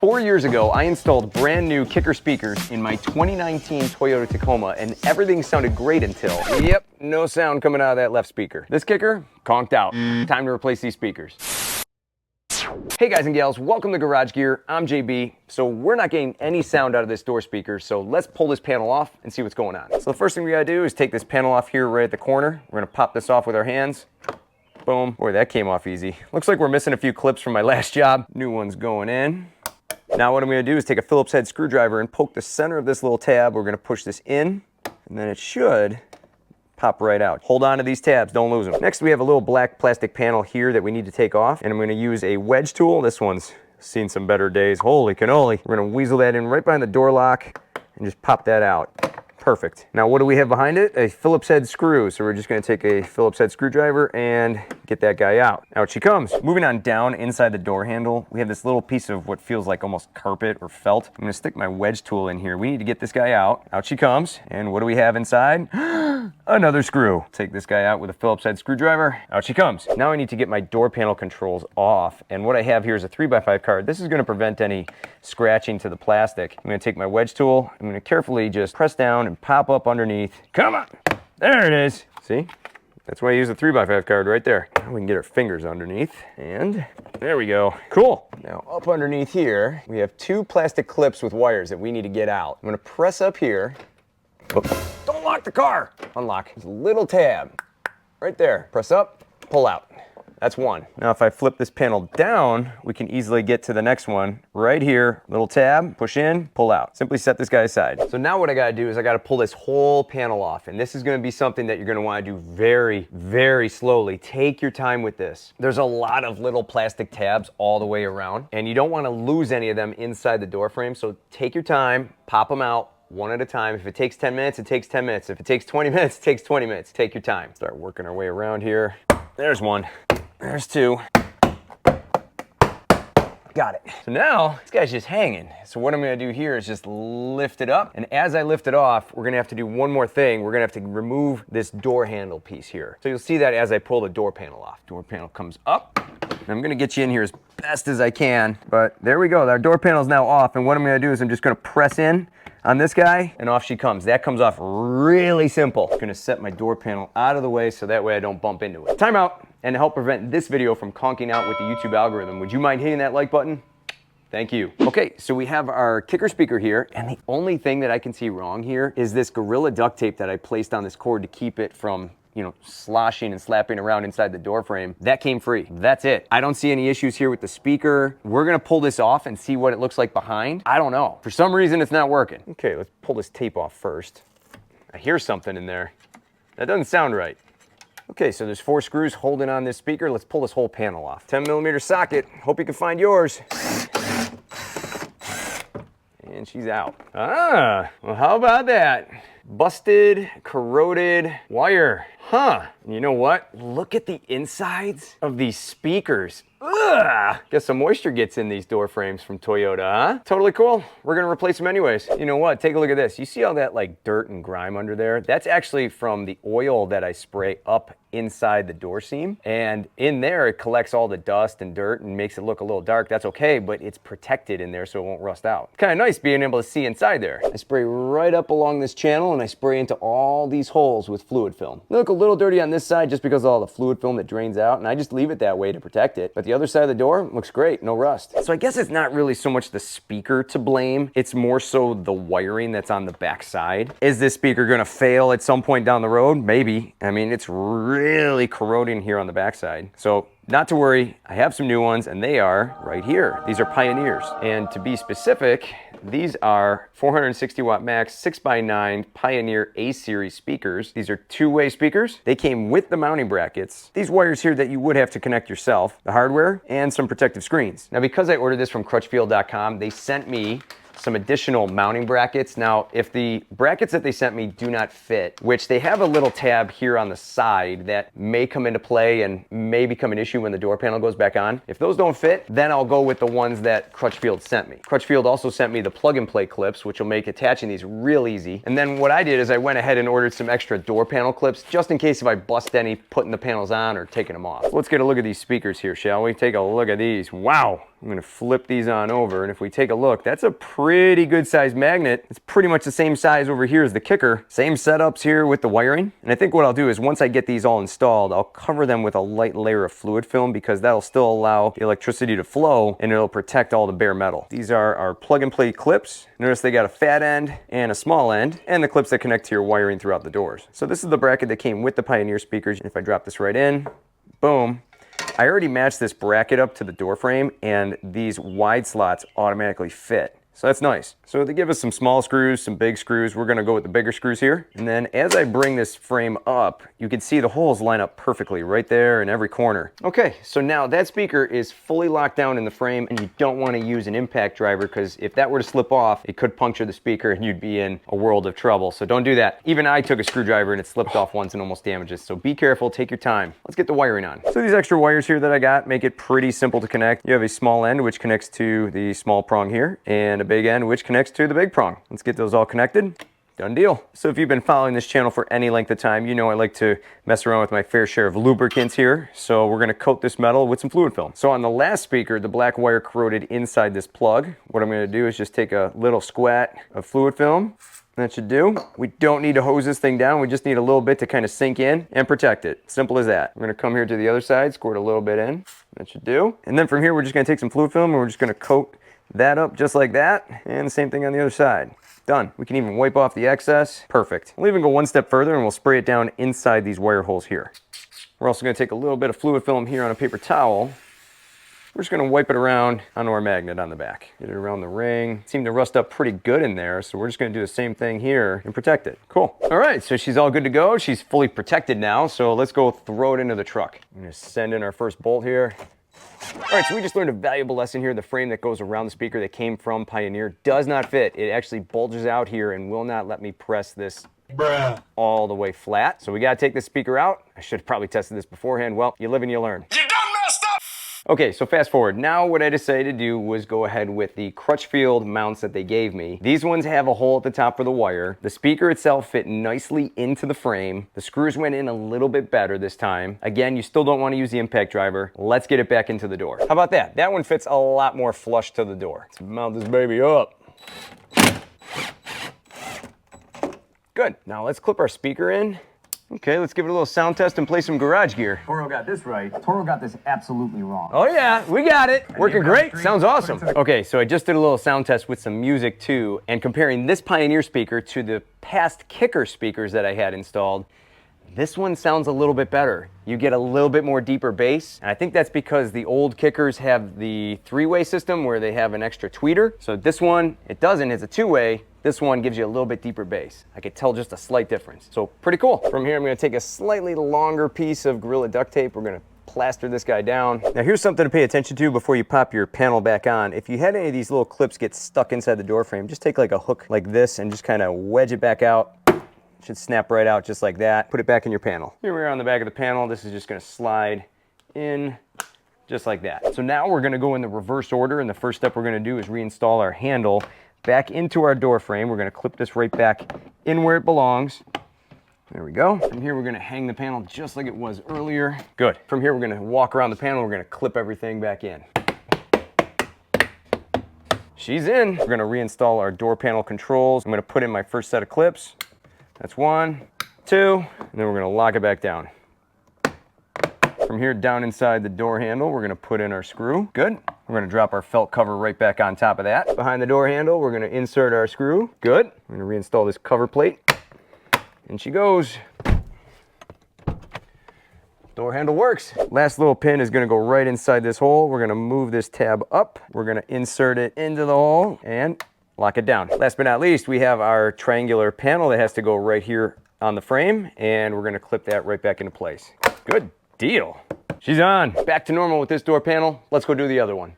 4 years ago, I installed brand new KICKER speakers in my 2019 Toyota Tacoma, and everything sounded great until, yep, no sound coming out of that left speaker. This KICKER conked out. Time to replace these speakers. Hey guys and gals, welcome to Garage Gear. I'm JB. So we're not getting any sound out of this door speaker, so let's pull this panel off and see what's going on. So the first thing we gotta do is take this panel off here right at the corner. We're gonna pop this off with our hands. Boom. Boy, that came off easy. Looks like we're missing a few clips from my last job. New one's going in. Now what I'm gonna do is take a Phillips head screwdriver and poke the center of this little tab. We're gonna push this in, and then it should pop right out. Hold on to these tabs, don't lose them. Next, we have a little black plastic panel here that we need to take off, and I'm gonna use a wedge tool. This one's seen some better days. Holy cannoli. We're gonna weasel that in right behind the door lock and just pop that out. Perfect. Now what do we have behind it? A Phillips head screw. So we're just gonna take a Phillips head screwdriver and get that guy out. Out she comes. Moving on down inside the door handle, we have this little piece of what feels like almost carpet or felt. I'm gonna stick my wedge tool in here. We need to get this guy out. Out she comes. And what do we have inside? Another screw. Take this guy out with a Phillips head screwdriver. Out she comes. Now I need to get my door panel controls off. And what I have here is a 3x5 card. This is gonna prevent any scratching to the plastic. I'm gonna take my wedge tool. I'm gonna carefully just press down and pop up underneath. Come on. There it is. See? That's why I use the 3x5 card right there. Now we can get our fingers underneath, and there we go. Cool. Now up underneath here, we have two plastic clips with wires that we need to get out. I'm gonna press up here. Don't lock the car. Unlock. There's a little tab right there. Press up, pull out. That's one. Now if I flip this panel down, we can easily get to the next one. Right here, little tab, push in, pull out. Simply set this guy aside. So now what I gotta do is I gotta pull this whole panel off, and this is gonna be something that you're gonna wanna do very, very slowly. Take your time with this. There's a lot of little plastic tabs all the way around, and you don't wanna lose any of them inside the door frame, so take your time, pop them out, one at a time. If it takes 10 minutes, it takes 10 minutes. If it takes 20 minutes, it takes 20 minutes. Take your time. Start working our way around here. There's one. There's two. Got it. So now, this guy's just hanging. So what I'm gonna do here is just lift it up. And as I lift it off, we're gonna have to do one more thing. We're gonna have to remove this door handle piece here. So you'll see that as I pull the door panel off. Door panel comes up. And I'm gonna get you in here as best as I can. But there we go, our door panel's now off. And what I'm gonna do is I'm just gonna press in on this guy, and off she comes. That comes off really simple. I'm gonna set my door panel out of the way so that way I don't bump into it. Time out. And to help prevent this video from conking out with the YouTube algorithm, would you mind hitting that like button? Thank you. Okay, so we have our KICKER speaker here, and the only thing that I can see wrong here is this Gorilla duct tape that I placed on this cord to keep it from, you know, sloshing and slapping around inside the door frame. That came free. That's it. I don't see any issues here with the speaker. We're gonna pull this off and see what it looks like behind. I don't know. For some reason, it's not working. Okay, let's pull this tape off first. I hear something in there. That doesn't sound right. Okay, so there's 4 screws holding on this speaker. Let's pull this whole panel off. 10mm socket. Hope you can find yours. And she's out. Ah, well, how about that? Busted, corroded wire. Huh. You know what? Look at the insides of these speakers. Ugh. Guess some moisture gets in these door frames from Toyota, huh? Totally cool. We're gonna replace them anyways. You know what? Take a look at this. You see all that like dirt and grime under there? That's actually from the oil that I spray up inside the door seam. And in there, it collects all the dust and dirt and makes it look a little dark. That's okay, but it's protected in there so it won't rust out. Kind of nice being able to see inside there. I spray right up along this channel and I spray into all these holes with fluid film. They look a little dirty on this side just because of all the fluid film that drains out, and I just leave it that way to protect it. But the other side of the door looks great, no rust. So I guess it's not really so much the speaker to blame, it's more so the wiring that's on the back side. Is this speaker gonna fail at some point down the road? Maybe. I mean, it's really corroding here on the backside. So not to worry, I have some new ones, and they are right here. These are Pioneers. And to be specific, these are 460 watt max 6x9 Pioneer A-series speakers. These are two-way speakers. They came with the mounting brackets. These wires here that you would have to connect yourself, the hardware, and some protective screens. Now, because I ordered this from crutchfield.com, they sent me some additional mounting brackets. Now, if the brackets that they sent me do not fit, which they have a little tab here on the side that may come into play and may become an issue when the door panel goes back on. If those don't fit, then I'll go with the ones that Crutchfield sent me. Crutchfield also sent me the plug and play clips, which will make attaching these real easy. And then what I did is I went ahead and ordered some extra door panel clips, just in case if I bust any putting the panels on or taking them off. So let's get a look at these speakers here, shall we? Take a look at these. Wow. I'm gonna flip these on over, and if we take a look, that's a pretty good sized magnet. It's pretty much the same size over here as the kicker. Same setups here with the wiring. And I think what I'll do is once I get these all installed, I'll cover them with a light layer of fluid film because that'll still allow the electricity to flow and it'll protect all the bare metal. These are our plug and play clips. Notice they got a fat end and a small end, and the clips that connect to your wiring throughout the doors. So this is the bracket that came with the Pioneer speakers. If I drop this right in, boom. I already matched this bracket up to the door frame, and these wide slots automatically fit. So that's nice. So they give us some small screws, some big screws. We're gonna go with the bigger screws here. And then as I bring this frame up, you can see the holes line up perfectly right there in every corner. Okay, so now that speaker is fully locked down in the frame, and you don't wanna use an impact driver because if that were to slip off, it could puncture the speaker and you'd be in a world of trouble. So don't do that. Even I took a screwdriver and it slipped off once and almost damaged it. So be careful, take your time. Let's get the wiring on. So these extra wires here that I got make it pretty simple to connect. You have a small end which connects to the small prong here, and a big end which connects to the big prong. Let's get those all connected. Done deal. So if you've been following this channel for any length of time, you know I like to mess around with my fair share of lubricants here. So we're gonna coat this metal with some fluid film. So on the last speaker, the black wire corroded inside this plug. What I'm gonna do is just take a little squat of fluid film. That should do. We don't need to hose this thing down. We just need a little bit to kind of sink in and protect it. Simple as that. We're gonna come here to the other side, squirt a little bit in. That should do. And then from here, we're just gonna take some fluid film and we're just gonna coat that up just like that, and the same thing on the other side. Done. We can even wipe off the excess. Perfect. We'll even go one step further and we'll spray it down inside these wire holes here. We're also going to take a little bit of fluid film here on a paper towel. We're just going to wipe it around onto our magnet on the back. Get it around the ring. It seemed to rust up pretty good in there, so we're just going to do the same thing here and protect it. Cool. All right, so she's all good to go. She's fully protected now, so let's go throw it into the truck. I'm going to send in our first bolt here. All right, so we just learned a valuable lesson here. The frame that goes around the speaker that came from Pioneer does not fit. It actually bulges out here and will not let me press this all the way flat. So we gotta take this speaker out. I should have probably tested this beforehand. Well, you live and you learn. Okay, so fast forward. Now what I decided to do was go ahead with the Crutchfield mounts that they gave me. These ones have a hole at the top for the wire. The speaker itself fit nicely into the frame. The screws went in a little bit better this time. Again, you still don't want to use the impact driver. Let's get it back into the door. How about that? That one fits a lot more flush to the door. Let's mount this baby up. Good. Now let's clip our speaker in. Okay, let's give it a little sound test and play some garage gear. Toro got this right. Toro got this absolutely wrong. Oh yeah, we got it. Working great. Sounds awesome. Okay, so I just did a little sound test with some music too, and comparing this Pioneer speaker to the past KICKER speakers that I had installed, this one sounds a little bit better. You get a little bit more deeper bass, and I think that's because the old KICKERs have the three-way system where they have an extra tweeter. So this one, it doesn't, it's a two-way. This one gives you a little bit deeper bass. I could tell just a slight difference. So pretty cool. From here, I'm gonna take a slightly longer piece of Gorilla duct tape. We're gonna plaster this guy down. Now here's something to pay attention to before you pop your panel back on. If you had any of these little clips get stuck inside the door frame, just take like a hook like this and just kind of wedge it back out. It should snap right out just like that. Put it back in your panel. Here we are on the back of the panel. This is just gonna slide in just like that. So now we're gonna go in the reverse order, and the first step we're gonna do is reinstall our handle back into our door frame. We're gonna clip this right back in where it belongs. There we go. From here, we're gonna hang the panel just like it was earlier. Good. From here, we're gonna walk around the panel. We're gonna clip everything back in. She's in. We're gonna reinstall our door panel controls. I'm gonna put in my first set of clips. That's 1, 2, and then we're gonna lock it back down. From here down inside the door handle, we're gonna put in our screw. Good. We're gonna drop our felt cover right back on top of that. Behind the door handle, we're gonna insert our screw. Good. We're gonna reinstall this cover plate. And she goes. Door handle works. Last little pin is gonna go right inside this hole. We're gonna move this tab up. We're gonna insert it into the hole and lock it down. Last but not least, we have our triangular panel that has to go right here on the frame, and we're gonna clip that right back into place. Good deal. She's on. Back to normal with this door panel. Let's go do the other one.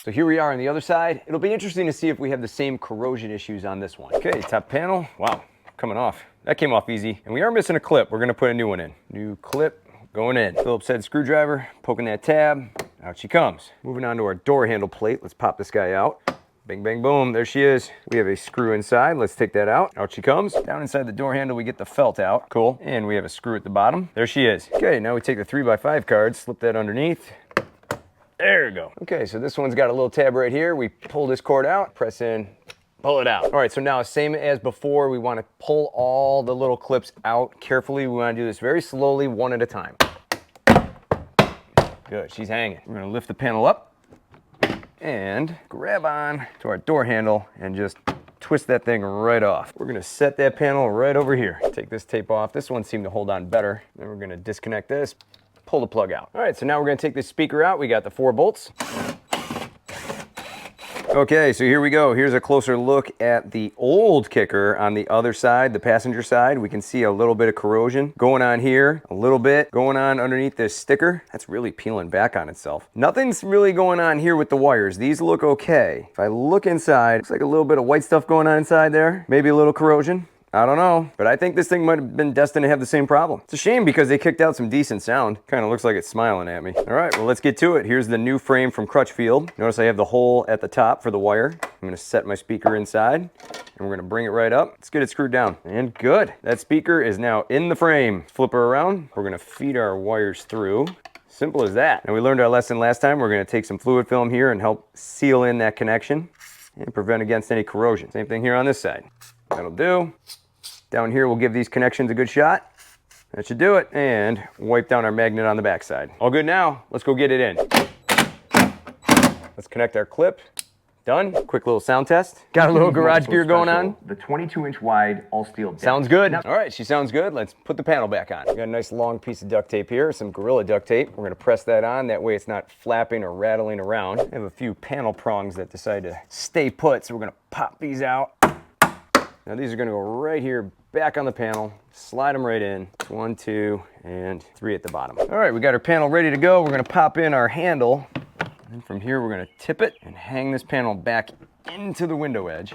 So here we are on the other side. It'll be interesting to see if we have the same corrosion issues on this one. Okay, top panel. Wow, coming off. That came off easy. And we are missing a clip. We're gonna put a new one in. New clip going in. Phillips head screwdriver, poking that tab. Out she comes. Moving on to our door handle plate. Let's pop this guy out. Bang, bang, boom, there she is. We have a screw inside. Let's take that out. Out she comes. Down inside the door handle, we get the felt out. Cool. And we have a screw at the bottom. There she is. Okay, now we take the 3x5 card, slip that underneath. There you go. Okay, so this one's got a little tab right here. We pull this cord out, press in, pull it out. All right, so now same as before, we want to pull all the little clips out carefully. We want to do this very slowly, one at a time. Good, she's hanging. We're gonna lift the panel up and grab on to our door handle and just twist that thing right off. We're gonna set that panel right over here. Take this tape off. This one seemed to hold on better. Then we're gonna disconnect this, pull the plug out. All right, so now we're gonna take this speaker out. We got the 4 bolts. Okay, so here we go. Here's a closer look at the old kicker on the other side, the passenger side. We can see a little bit of corrosion going on here, a little bit going on underneath this sticker. That's really peeling back on itself. Nothing's really going on here with the wires. These look okay. If I look inside, looks like a little bit of white stuff going on inside there. Maybe a little corrosion. I don't know, but I think this thing might have been destined to have the same problem. It's a shame because they kicked out some decent sound. Kind of looks like it's smiling at me. All right, well, let's get to it. Here's the new frame from Crutchfield. Notice I have the hole at the top for the wire. I'm gonna set my speaker inside and we're gonna bring it right up. Let's get it screwed down. And good, that speaker is now in the frame. Flip her around. We're gonna feed our wires through. Simple as that. And we learned our lesson last time. We're gonna take some fluid film here and help seal in that connection and prevent against any corrosion. Same thing here on this side. That'll do. Down here, we'll give these connections a good shot. That should do it. And wipe down our magnet on the backside. All good now. Let's go get it in. Let's connect our clip. Done. Quick little sound test. Got a little garage gear going on. The 22-inch wide all steel. Sounds good. All right, she sounds good. Let's put the panel back on. We got a nice long piece of duct tape here, some Gorilla duct tape. We're gonna press that on. That way it's not flapping or rattling around. I have a few panel prongs that decide to stay put, so we're gonna pop these out. Now these are gonna go right here, back on the panel, slide them right in. 1, 2, and 3 at the bottom. All right, we got our panel ready to go. We're gonna pop in our handle. And from here, we're gonna tip it and hang this panel back into the window edge.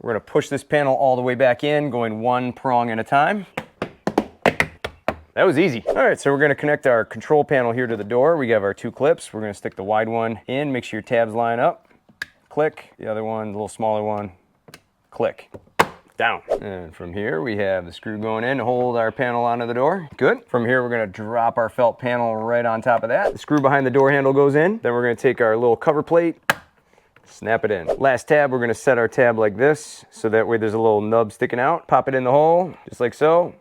We're gonna push this panel all the way back in, going 1 prong at a time. That was easy. All right, so we're gonna connect our control panel here to the door. We have our 2 clips. We're gonna stick the wide one in, make sure your tabs line up. Click, the other one, the little smaller one, click. Down. And from here, we have the screw going in to hold our panel onto the door. Good. From here, we're gonna drop our felt panel right on top of that. The screw behind the door handle goes in. Then we're gonna take our little cover plate, snap it in. Last tab, we're gonna set our tab like this, so that way there's a little nub sticking out. Pop it in the hole, just like so.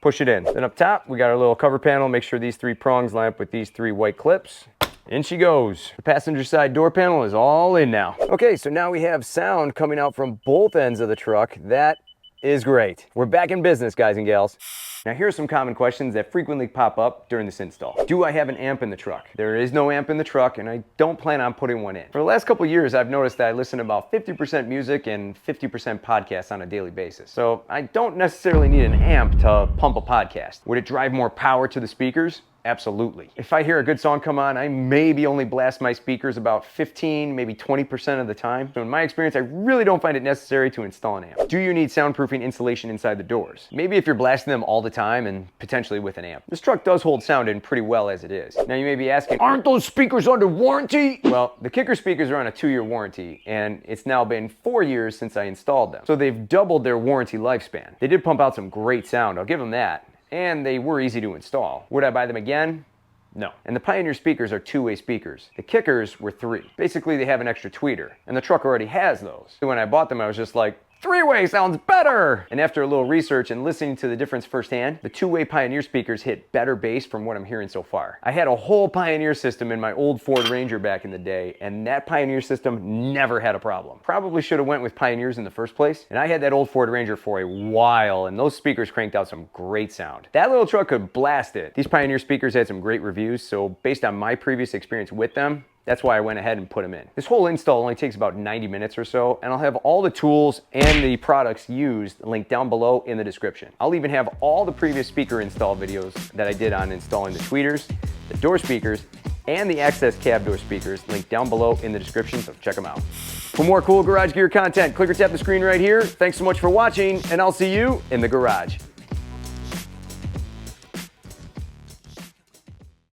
Push it in. Then up top, we got our little cover panel. Make sure these 3 prongs line up with these 3 white clips. In she goes. The passenger side door panel is all in now. Okay, so now we have sound coming out from both ends of the truck. That is great. We're back in business, guys and gals. Now here are some common questions that frequently pop up during this install. Do I have an amp in the truck? There is no amp in the truck and I don't plan on putting one in. For the last couple of years, I've noticed that I listen to about 50% music and 50% podcasts on a daily basis. So I don't necessarily need an amp to pump a podcast. Would it drive more power to the speakers? Absolutely. If I hear a good song come on, I maybe only blast my speakers about 15, maybe 20% of the time. So in my experience, I really don't find it necessary to install an amp. Do you need soundproofing insulation inside the doors? Maybe if you're blasting them all the time and potentially with an amp. This truck does hold sound in pretty well as it is. Now you may be asking, aren't those speakers under warranty? Well, the KICKER speakers are on a 2-year warranty and it's now been 4 years since I installed them. So they've doubled their warranty lifespan. They did pump out some great sound, I'll give them that. And they were easy to install. Would I buy them again? No. And the Pioneer speakers are 2-way speakers. The KICKERs were 3. Basically, they have an extra tweeter, and the truck already has those. So when I bought them, I was just like, 3-way sounds better! And after a little research and listening to the difference firsthand, the 2-way Pioneer speakers hit better bass from what I'm hearing so far. I had a whole Pioneer system in my old Ford Ranger back in the day, and that Pioneer system never had a problem. Probably should have went with Pioneers in the first place, and I had that old Ford Ranger for a while, and those speakers cranked out some great sound. That little truck could blast it. These Pioneer speakers had some great reviews, so based on my previous experience with them, that's why I went ahead and put them in. This whole install only takes about 90 minutes or so, and I'll have all the tools and the products used linked down below in the description. I'll even have all the previous speaker install videos that I did on installing the tweeters, the door speakers, and the access cab door speakers linked down below in the description, so check them out. For more cool garage gear content, click or tap the screen right here. Thanks so much for watching, and I'll see you in the garage.